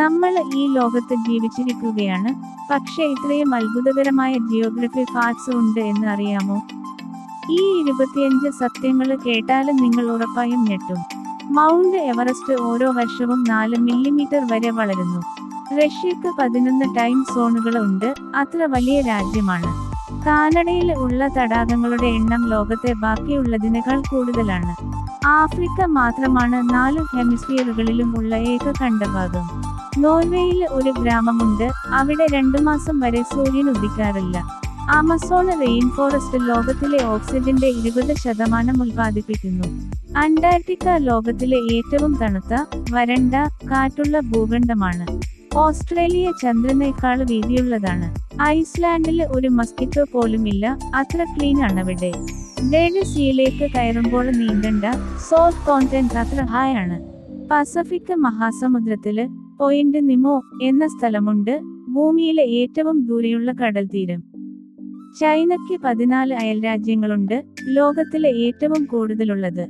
നമ്മൾ ഈ ലോകത്ത് ജീവിച്ചിരിക്കുകയാണ്, പക്ഷേ ഇത്രയും അത്ഭുതകരമായ ജിയോഗ്രഫി ഫാക്ട്സ് ഉണ്ട് എന്ന് അറിയാമോ? ഈ 25 സത്യങ്ങൾ കേട്ടാൽ നിങ്ങൾ ഉറപ്പായും ഞെട്ടും. മൗണ്ട് എവറസ്റ്റ് ഓരോ വർഷവും 4 മില്ലിമീറ്റർ വരെ വളരുന്നു. റഷ്യക്ക് 11 ടൈം സോണുകൾ ഉണ്ട്, അത്ര വലിയ രാജ്യമാണ്. കാനഡയിൽ ഉള്ള തടാകങ്ങളുടെ എണ്ണം ലോകത്തെ ബാക്കിയുള്ളതിനേക്കാൾ കൂടുതലാണ്. ആഫ്രിക്ക മാത്രമാണ് 4 ഹെമിസ്ഫിയറുകളിലും ഉള്ള ഏക കണ്ടഭാഗം. നോർവേയിൽ ഒരു ഗ്രാമമുണ്ട്, അവിടെ 2 മാസം വരെ സൂര്യൻ ഉദിക്കാറില്ല. ആമസോൺ റെയിൻ ഫോറസ്റ്റ് ലോകത്തിലെ ഓക്സിജന്റെ 20% ഉൽപ്പാദിപ്പിക്കുന്നു. അന്റാർട്ടിക്ക ലോകത്തിലെ ഏറ്റവും തണുത്ത, വരണ്ട, കാറ്റുള്ള ഭൂഖണ്ഡമാണ്. ഓസ്ട്രേലിയ ചന്ദ്രനേക്കാൾ വീതിയുള്ളതാണ്. ഐസ്ലാൻഡിൽ ഒരു മസ്കിറ്റോ പോലുമില്ല, അത്ര ക്ലീൻ ആണവിടെ. ഡെഡ് സീയിലേക്ക് കയറുമ്പോൾ നീന്തണ്ട, സോൾട്ട് കോണ്ടന്റ് അത്ര ഹൈ ആണ്. പസഫിക് മഹാസമുദ്രത്തില് പോയിന്റ് നിമോ എന്ന സ്ഥലമുണ്ട്, ഭൂമിയിലെ ഏറ്റവും ദൂരെയുള്ള കടൽത്തീരം. ചൈനയ്ക്ക് 14 അയൽരാജ്യങ്ങളുണ്ട്, ലോകത്തിലെ ഏറ്റവും കൂടുതലുള്ളത്.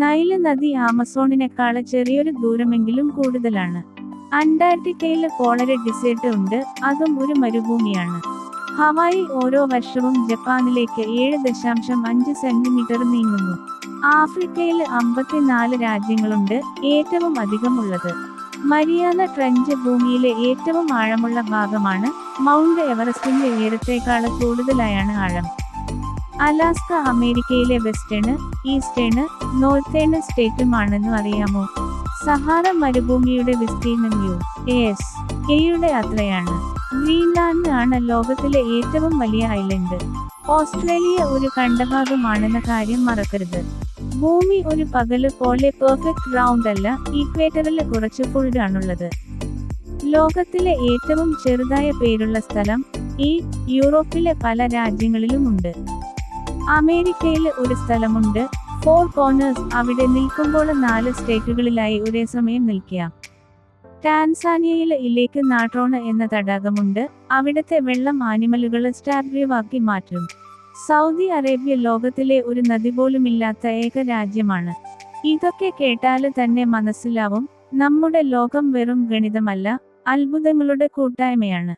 നൈല് നദി ആമസോണിനേക്കാൾ ചെറിയൊരു ദൂരമെങ്കിലും കൂടുതലാണ്. അന്റാർട്ടിക്കയിൽ പോളർ ഡിസേർട്ട് ഉണ്ട്, അതും ഒരു മരുഭൂമിയാണ്. ഹവായി ഓരോ വർഷവും ജപ്പാനിലേക്ക് 7.5 സെന്റിമീറ്റർ നീങ്ങുന്നു. ആഫ്രിക്കയിൽ 54 രാജ്യങ്ങളുണ്ട്, ഏറ്റവും അധികമുള്ളത്. മരിയാന ട്രെഞ്ച് ഭൂമിയിലെ ഏറ്റവും ആഴമുള്ള ഭാഗമാണ്. മൗണ്ട് എവറസ്റ്റിന്റെ ഉയരത്തേക്കാൾ കൂടുതലായാണ് ആഴം. അലാസ്ക അമേരിക്കയിലെ വെസ്റ്റേൺ, ഈസ്റ്റേൺ, നോർത്തേൺ സ്റ്റേറ്റുമാണെന്ന് അറിയാമോ? സഹാറ മരുഭൂമിയുടെ വിസ്തീർണം യുടെ അത്രയാണ്. ഗ്രീൻലാൻഡ് ആണ് ലോകത്തിലെ ഏറ്റവും വലിയ ഐലൻഡ്. ഓസ്ട്രേലിയ ഒരു കണ്ടഭാഗമാണെന്ന കാര്യം മറക്കരുത്. ഭൂമി ഒരു പകല് പോലെ പെർഫെക്റ്റ് റൗണ്ട് അല്ല, ഇക്വേറ്ററിൽ കുറച്ച് ഫോൾഡ് ആണുള്ളത്. ലോകത്തിലെ ഏറ്റവും ചെറുതായ പേരുള്ള സ്ഥലം യൂറോപ്പിലെ പല രാജ്യങ്ങളിലും ഉണ്ട്. അമേരിക്കയിൽ ഒരു സ്ഥലമുണ്ട്, 4 കോർണേഴ്സ്, അവിടെ നിൽക്കുമ്പോൾ 4 സ്റ്റേറ്റുകളിലായി ഒരേ സമയം നിൽക്കാം. ടാൻസാനിയയിൽ ഇലേക്ക് നാട്രോണ് എന്ന തടാകമുണ്ട്, അവിടത്തെ വെള്ളം ആനിമലുകൾ സ്റ്റാർവേവാക്കി മാറ്റും. സൗദി അറേബ്യ ലോകത്തിലെ ഒരു നദി പോലുമില്ലാത്ത ഏക രാജ്യമാണ്. ഇതൊക്കെ കേട്ടാൽ തന്നെ മനസ്സിലാവും, നമ്മുടെ ലോകം വെറും ഗണിതമല്ല, അത്ഭുതങ്ങളുടെ കൂട്ടായ്മയാണ്.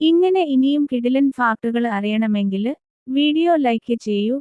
ഇങ്ങനെ ഇനിയും കിടിലൻ ഫാക്ടുകൾ അറിയണമെങ്കിൽ വീഡിയോ ലൈക്ക് ചെയ്യൂ,